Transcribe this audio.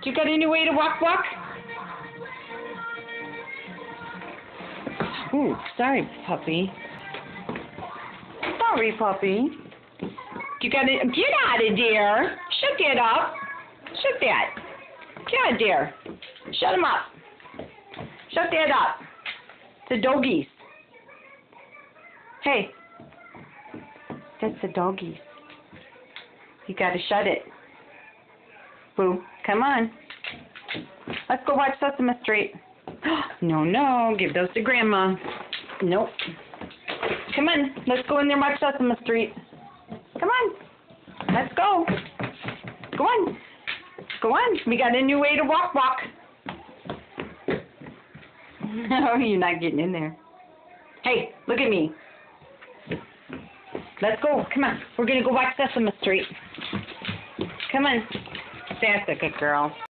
You got any way to walk? Ooh, sorry, puppy. Sorry, puppy. You gotta get out of there. Shut that up. Shut that. Get out of there. Shut him up. Shut that up. The doggies. Hey. That's the doggies. You gotta shut it. Boo, come on. Let's go watch Sesame Street. No, give those to Grandma. Nope. Come on, let's go in there and watch Sesame Street. Come on. Let's go. Go on. Go on. We got a new way to walk. No, you're not getting in there. Hey, look at me. Let's go. Come on. We're going to go watch Sesame Street. Come on. That's a good girl.